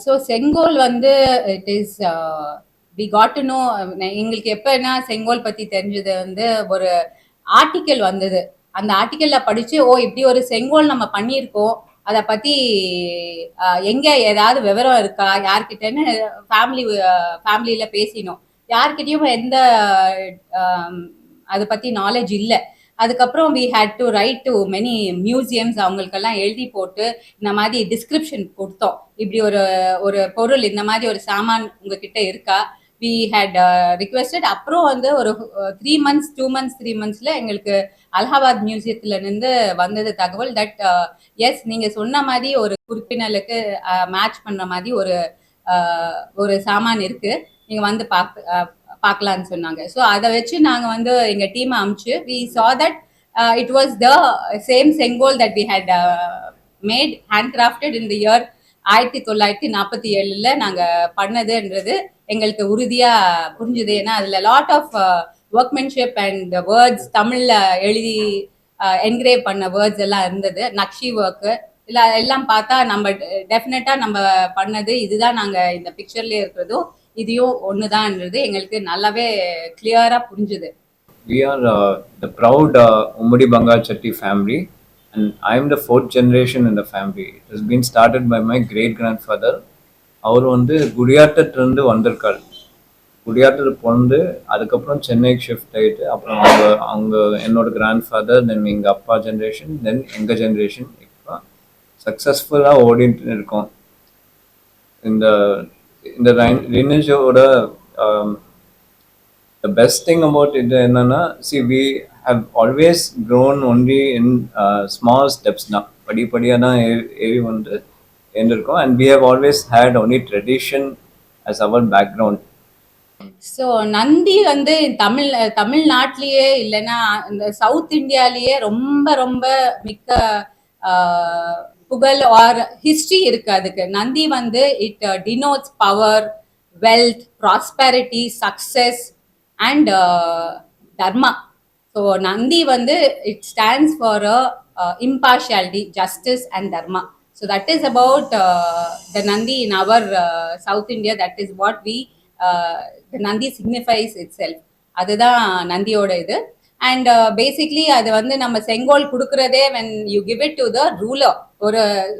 So செங்கோல் வந்து it is we got to know. எங்களுக்கு எப்பன்னா செங்கோல் பத்தி தெரிஞ்சது வந்து ஒரு ஆர்டிக்கல் வந்தது. அந்த ஆர்டிக்கல்ல படிச்சு ஓ இப்படி ஒரு செங்கோல் நம்ம பண்ணியிருக்கோம், அதை பத்தி எங்க ஏதாவது விவரம் இருக்கா யார்கிட்டன்னு ஃபேமிலியில பேசினோம். யார்கிட்டயும் எந்த அதை பத்தி நாலேஜ் இல்லை. அதுக்கப்புறம் we had to write to many museums, அவங்களுக்கெல்லாம் எழுதி போட்டு இந்த மாதிரி டிஸ்கிரிப்ஷன் கொடுத்தோம். இப்படி ஒரு ஒரு பொருள், இந்த மாதிரி ஒரு சாமான் உங்ககிட்ட இருக்கா, வி ஹேட் ரிக்வெஸ்டட். அப்புறம் வந்து ஒரு 3 months 2 months 3 monthsல எங்களுக்கு அலகாபாத் மியூசியத்துல இருந்து வந்தது தகவல் தட் எஸ் நீங்க சொன்ன மாதிரி ஒரு குறிப்பினலுக்கு மேட்ச் பண்ற மாதிரி ஒரு சாமான் இருக்கு, நீங்க வந்து பார்க்கலான்னு சொன்னாங்க. ஸோ அதை வச்சு நாங்கள் வந்து எங்கள் டீமை அமிச்சு we saw that it was the same Sengol that we had made hand crafted in the year 1947 நாங்கள் பண்ணதுன்றது எங்களுக்கு உறுதியாக புரிஞ்சுது. ஏன்னா அதில் lot of workmanship and words தமிழில் எழுதி என்கிரேவ் பண்ண வேர்ட்ஸ் எல்லாம் இருந்தது. நக்ஷி ஒர்க்கு இல்லை எல்லாம் பார்த்தா நம்ம டெஃபினட்டாக நம்ம பண்ணது இதுதான், நாங்கள் இந்த பிக்சர்லேயே இருக்கிறதும் இதையும் ஒண்ணுதான்ன்றது எங்களுக்கு நல்லாவே கிளியரா புரிஞ்சுது. We are the proud Vummidi Bangaru family, and I am the 4th generation in the family. It has been started by my great grandfather. அவர் வந்து குடியாட்டத்திலிருந்து வந்திருக்காரு. குடியாட்டத்தில் பிறந்து அதுக்கப்புறம் சென்னைக்கு ஷிஃப்ட் ஆகிட்டு அப்புறம் அவங்க என்னோட கிராண்ட்ஃபாதர், தென் எங்கள் அப்பா ஜென்ரேஷன், தென் எங்கள் ஜென்ரேஷன் இப்போ சக்ஸஸ்ஃபுல்லாக ஓடிட்டு இருக்கோம். இந்த லினேஜோட the best thing about it என்னன்னா, see we have always grown only in small steps. now படிப்படியாக தான் ஏறி வந்து இருந்திருக்கோம், and we have always had only tradition as our background. So Nandi வந்து தமிழ்நாட்டிலேயே இல்லைன்னா இந்த சவுத் இந்தியாலேயே ரொம்ப ரொம்ப மிக்க புகழ் ஆர் ஹிஸ்டரி இருக்கு அதுக்கு. நந்தி வந்து it denotes power, wealth, prosperity, success and dharma. So Nandi வந்து it stands for impartiality, justice and dharma. So that is about the Nandi in our South India. That is what the Nandi signifies itself. அதுதான் நந்தியோட இது. And basically அது வந்து நம்ம செங்கோல் கொடுக்கறதே when you give it to the ruler or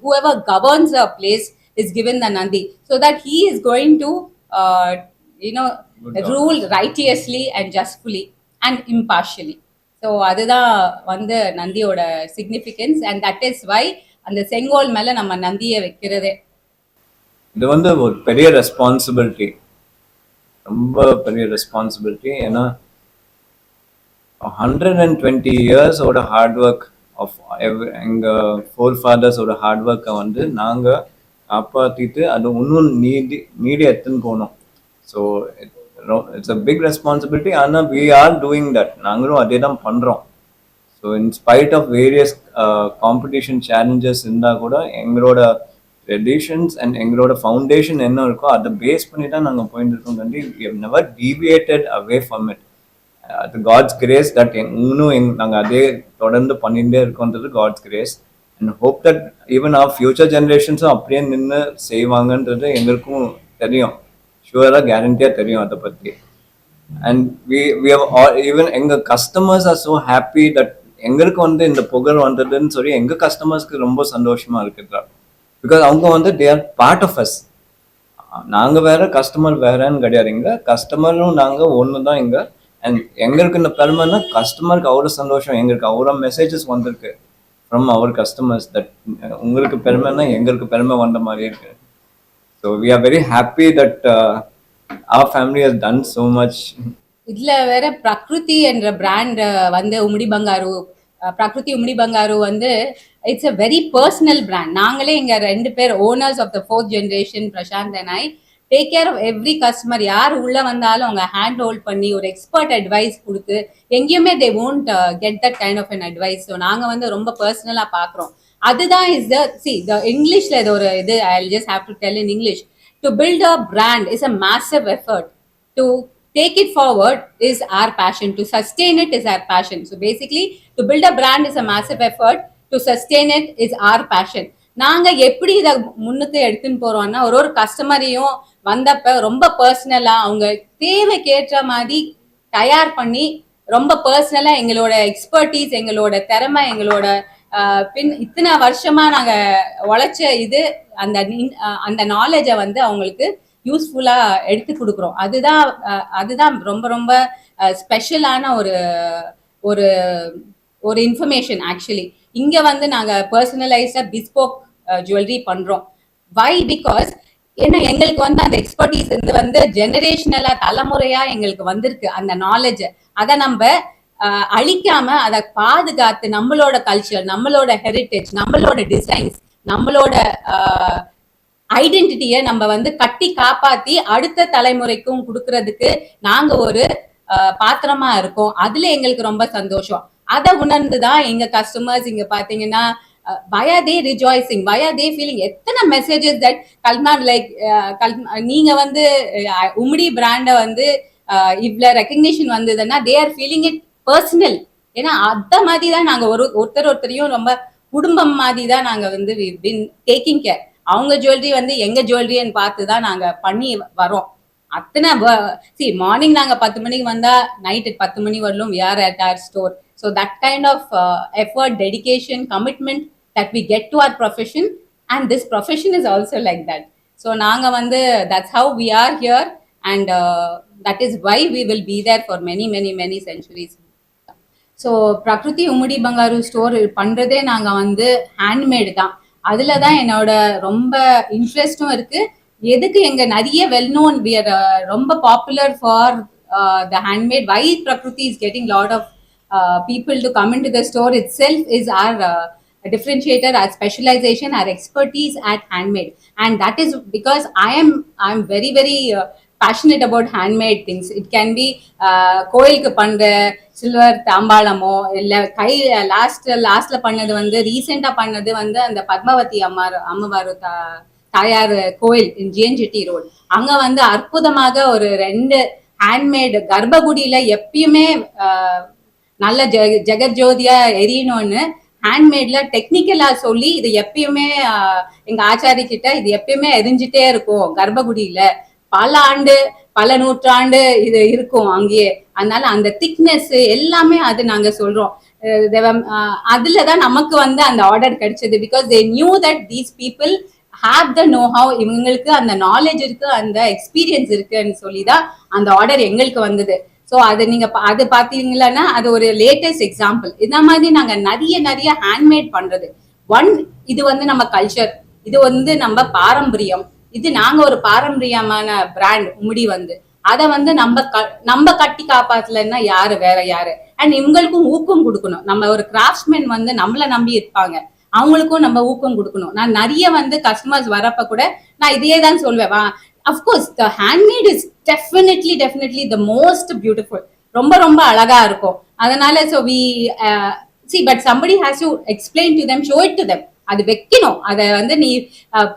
whoever governs a place is given the Nandi so that he is going to rule righteously and justly and impartially. So அதுதான் வந்து நந்தியோட significance. And that is why அந்த செங்கோல் மேல நம்ம நந்தியை வைக்கிறதே. இது வந்து ஒரு பெரிய ரெஸ்பான்சிபிலிட்டி, ரொம்ப பெரிய ரெஸ்பான்சிபிலிட்டி. ஏன்னா 120 இயர்ஸோட ஹார்ட் ஒர்க் ஆஃப் எங்கள் forefathersோட ஹார்ட் ஒர்க்கை வந்து நாங்கள் காப்பாற்றிட்டு அது இன்னும் நீடி எடுத்துன்னு போனோம். So it's a big responsibility. ஆனால் we are doing that. நாங்களும் அதே தான் பண்ணுறோம். So in spite of various competition challenges இருந்தால் கூட எங்களோட ட்ரெடிஷன்ஸ் அண்ட் எங்களோட ஃபவுண்டேஷன் என்ன இருக்கோ அதை பேஸ் பண்ணி தான் நாங்கள் போயிட்டு இருக்கோம். கண்டி we have never deviated away from it. அது காட்ஸ் கிரேஸ் தட் இன்னும் நாங்கள் அதே தொடர்ந்து பண்ணிகிட்டே இருக்கோன்றது God's grace. And hope that even our future ஜென்ரேஷன்ஸும் அப்படியே நின்று செய்வாங்கன்றது எங்களுக்கும் தெரியும், ஷுவராக கேரண்டியாக தெரியும் அதை பற்றி. அண்ட் we have ஈவன் எங்கள் customers are so happy that எங்களுக்கு வந்து இந்த புகழ் வந்ததுன்னு சொல்லி எங்கள் கஸ்டமர்ஸ்க்கு ரொம்ப சந்தோஷமாக இருக்குதா. பிகாஸ் அவங்க வந்து they are part of us. நாங்கள் வேற கஸ்டமர் வேறன்னு கிடையாது, இங்கே கஸ்டமரும் நாங்கள் ஒன்று தான் இங்கே. அண்ட் எங்களுக்கு இந்த பெருமைன்னா கஸ்டமருக்கு அவ்வளோ சந்தோஷம், எங்களுக்கு அவ்வளோ மெசேஜஸ் வந்திருக்கு ஃப்ரம் அவர் கஸ்டமர்ஸ் தட் உங்களுக்கு பெருமைன்னா எங்களுக்கு பெருமை வந்த மாதிரி இருக்கு. So we are very happy that our family has done so much. இதுல வேற பிரக்ருதி என்ற பிராண்ட் வந்து உம்மிடி பங்காரு, பிரக்ருதி உம்மிடி பங்காரு வந்து it's a very personal brand. நாங்களே எங்க 2 பேர் owners of the 4th generation, Prashanth and I, take care of every customer. யார் உள்ள வந்தாலும் அவங்க ஹேண்ட் ஹோல்ட் பண்ணி ஒரு எக்ஸ்பர்ட் அட்வைஸ் கொடுத்து எங்கேயுமே தே won't get that kind of an advice. So நாங்க வந்து ரொம்ப பர்சனலா பாக்குறோம். அதுதான் இஸ் த இங்கிலீஷ்ல இது ஒரு இது I'll just have to tell in English. To build a brand is a massive effort. To take it forward is our passion. To sustain it is our passion. So basically, to build a brand is a massive effort. To sustain it is our passion. நாங்க எப்படி இதை முன்னுக்கு எடுத்துன்னு போறோம்னா ஒரு கஸ்டமரையும் வந்தப்ப ரொம்ப பர்சனலா அவங்க தேவைக்கேற்ற மாதிரி தயார் பண்ணி ரொம்ப பர்சனலா எங்களோட எக்ஸ்பர்டீஸ், எங்களோட திறமை, எங்களோட பின் இத்தனை வருஷமா நாங்க உழைச்ச இது அந்த நாலேஜை வந்து அவங்களுக்கு யூஸ்ஃபுல்லா எடுத்து கொடுக்குறோம். அதுதான் ரொம்ப ரொம்ப ஸ்பெஷலான ஒரு ஒரு ஒரு இன்ஃபர்மேஷன். ஆக்சுவலி இங்க வந்து நாங்க பர்சனலைஸ்டா பிஸ்போக் ஜுவல்லரி பண்றோம். வை? பிகாஸ் ஏன்னா எங்களுக்கு வந்து அந்த எக்ஸ்பர்டீஸ் வந்து ஜெனரேஷனலா தலைமுறையா எங்களுக்கு வந்திருக்கு அந்த நாலேஜ். அதை நம்ம அழிக்காம அதை பாதுகாத்து நம்மளோட கல்ச்சர், நம்மளோட ஹெரிட்டேஜ், நம்மளோட டிசைன்ஸ், நம்மளோட ஐடென்டிட்டியை நம்ம வந்து கட்டி காப்பாத்தி அடுத்த தலைமுறைக்கும் கொடுக்கறதுக்கு நாங்க ஒரு பாத்திரமா இருக்கோம். அதுல எங்களுக்கு ரொம்ப சந்தோஷம். அதை உணர்ந்துதான் எங்க கஸ்டமர்ஸ் இங்க பாத்தீங்கன்னா why are they rejoicing, why are they feeling எத்தனை மெசேஜஸ் தட் கல்பனா லைக் நீங்க வந்து உம்முடி பிராண்ட வந்து இவ்வளவு ரெகக்னிஷன் வந்ததுன்னா they are feeling it personal. ஏன்னா அத மாதிரி தான் நாங்க ஒருத்தரையும் ரொம்ப குடும்பம் மாதிரி தான் நாங்க வந்து டேக்கிங் கேர். அவங்க ஜுவல்லரி வந்து எங்க ஜுவல்லரின்னு பார்த்து தான் நாங்க பண்ணி வரோம். அத்தனை மார்னிங் நாங்க 10 மணிக்கு வந்தா நைட் 10 மணி வரலும் we are at our store. So that kind of effort, dedication, commitment that we get to our profession, and this profession is also like that. So naanga vande that's how we are here, and that is why we will be there for many centuries. So Prakruthi Vummidi Bangaru store பண்றதே நாங்க வந்து handmade தான். அதுல தான் என்னோட ரொம்ப இன்ட்ரெஸ்டும் இருக்கு. எதுக்கு எங்க நிறைய வெல் நோன், we are ரொம்ப popular for the handmade. Why Prakruthi is getting lot of people to come into the store itself is our differentiator, our specialization, our expertise at handmade. And that is because I'm very passionate about handmade things. It can be கோயிலுக்கு பண்ற silver தாம்பாளமோ இல்ல கை லாஸ்ட்ல பண்ணது வந்து ரீசெண்டா பண்ணது வந்து அந்த பத்மாவதி அம்மவாரு தாயார் கோயில் இன் ஜிஎன்ஜிடி ரோட். அங்க வந்து அற்புதமாக ஒரு 2 ஹேண்ட்மேட் கர்ப்பகுடியில எப்பயுமே நல்ல ஜெகஜோதியா எரியணும்னு ஹேண்ட்மேட்ல டெக்னிக்கலா சொல்லி இது எப்பயுமே எங்க ஆச்சாரி கிட்ட இது எப்பயுமே எரிஞ்சிட்டே இருக்கும் கர்ப்பகுடியில, பல ஆண்டு பல நூற்றாண்டு இது இருக்கும் அங்கேயே. அதனால அந்த திக்னஸ் எல்லாமே அது நாங்க சொல்றோம். அதுலதான் நமக்கு வந்து அந்த ஆர்டர் கிடைச்சது. Because they knew that these people have the know how, இவங்களுக்கு அந்த நாலேஜ் இருக்கு, அந்த எக்ஸ்பீரியன்ஸ் இருக்குன்னு சொல்லிதான் அந்த ஆர்டர் எங்களுக்கு வந்தது. ஸோ அது நீங்க அது பாத்தீங்கன்னா அது ஒரு லேட்டஸ்ட் எக்ஸாம்பிள். இந்த மாதிரி நாங்க நிறைய ஹேண்ட்மேட் பண்றது. இது வந்து நம்ம கல்ச்சர், இது வந்து நம்ம பாரம்பரியம். இது நாங்க ஒரு பாரம்பரியமான பிராண்ட் உம்முடி வந்து அதை வந்து நம்ம கட்டி காப்பாத்தலன்னா வேற யாரு? அண்ட் இவங்களுக்கும் ஊக்கம் கொடுக்கணும். நம்ம ஒரு கிராஃப்ட்ஸ்மேன் வந்து நம்மள நம்பி இருப்பாங்க, அவங்களுக்கும் நம்ம ஊக்கம் கொடுக்கணும். நான் நிறைய வந்து கஸ்டமர்ஸ் வரப்ப கூட நான் இதையே தான் சொல்வேன். Of course the handmade is definitely the most beautiful. ரொம்ப அழகா இருக்கும். அதனால so we but somebody has to explain to them, show it to them. அது வைக்கணும். அதை வந்து நீ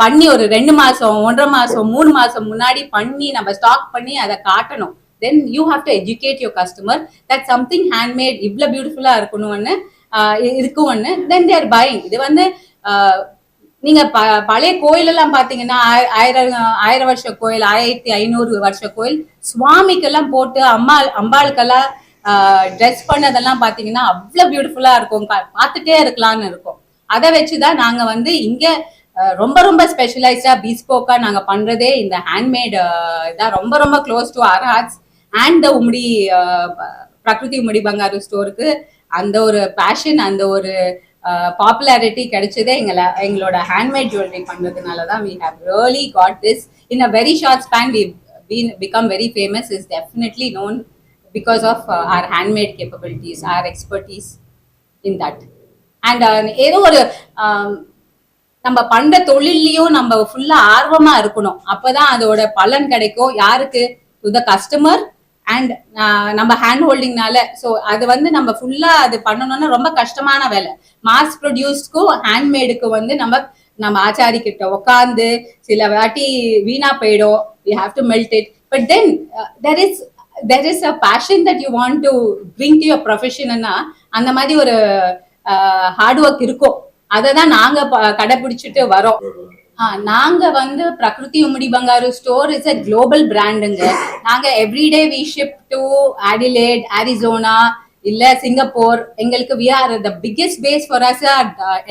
பண்ணி ஒரு 2 மாசம் 1.5 மாசம் 3 மாசம் முன்னாடி பண்ணி நம்ம ஸ்டாக் பண்ணி அதை காட்டணும். Then you have to educate your customer that something handmade இவ்வளவு பியூட்டிஃபுல்லா இருக்கணும்னு இருக்கும்னு. தென் தேர் பையிங். இது வந்து நீங்க பழைய கோயில் எல்லாம் பாத்தீங்கன்னா 1000 வருஷ கோயில், 1500 வருஷ கோயில், சுவாமிக்கெல்லாம் போட்டு அம்பாளுக்கெல்லாம் ட்ரெஸ் பண்ணதெல்லாம் பாத்தீங்கன்னா அவ்வளவு பியூட்டிஃபுல்லா இருக்கும், பார்த்துட்டே இருக்கலாம்னு இருக்கும். அதை வச்சுதான் நாங்க வந்து இங்க ரொம்ப ஸ்பெஷலைஸ்டா பிஸ்போக்கா நாங்க பண்றதே இந்த ஹேண்ட்மேட் தான். ரொம்ப close to our hearts. And the Ummidi Prakriti Ummidi Bangaru ஸ்டோருக்கு அந்த ஒரு பேஷன், அந்த ஒரு பாப்புலாரிட்டி கிடைச்சதே எங்களோட ஹேண்ட்மேட் ஜுவல்லரி பண்றதுனாலதான். we have really got this in a very short span. we've become very famous, is definitely known because of our handmade capabilities, our expertise in that. And ஏதோ ஒரு நம்ம பண்ற தொழிலையும் நம்ம ஃபுல்லா ஆர்வமா இருக்கணும். அப்பதான் அதோட பலன் கிடைக்கும். யாருக்கு? டு த கஸ்டமர் அண்ட் நம்ம ஹேண்ட் ஹோல்டிங்னால. ஸோ அது வந்து நம்ம ஃபுல்லா அது பண்ணணும்னா ரொம்ப கஷ்டமான வேலை. மாஸ் ப்ரொடியூஸ்க்கும் ஹேண்ட்மேடுக்கு வந்து நம்ம ஆச்சாரி கிட்ட உட்காந்து சில வாட்டி வீணா போயிடும். we have to melt it, but then there is a passion that you want to bring to your profession. அந்த மாதிரி ஒரு ஹார்ட் ஒர்க் இருக்கும். அதை தான் நாங்க கடைபிடிச்சிட்டு வரோம். நாங்க வந்து Prakriti Ummidi Bangaru store is a global பிராண்டுங்க. நாங்க everyday we ship to Adelaide, Arizona, இல்ல சிங்கப்பூர். எங்களுக்கு we are the biggest base for us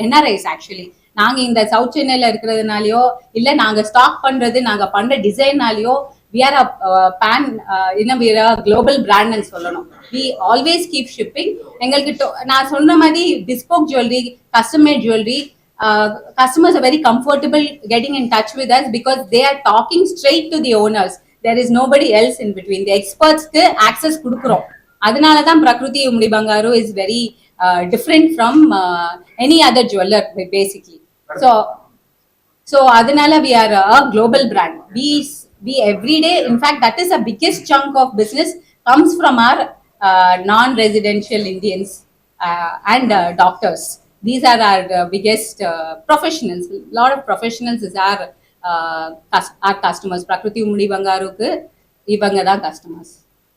NRIs. Actually நாங்க இந்த சவுத் சென்னையில இருக்கிறதுனாலயோ இல்ல நாங்க ஸ்டாக் பண்றது நாங்க பண்ற டிசைன்னாலயோ வி ஆர் பேன் இன்னும் குளோபல் பிராண்ட்னு சொல்லணும். We always keep shipping. எங்களுக்கு நான் சொன்ன மாதிரி bespoke jewelry, custom made jewelry, customers are very comfortable getting in touch with us because they are talking straight to the owners. There is nobody else in between. The experts க்கு access கொடுக்கிறோம். அதனால தான் பிரகிருதி Ummidi Bangaru is very different from any other jeweler basically. So அதனால we are a global brand. We every day, in fact that is the biggest chunk of business comes from our non-residential Indians and doctors. These are our biggest professionals. A lot of professionals is our customers. Prakruthi Vummidi Bangaru க்கு இவங்க தான் customers.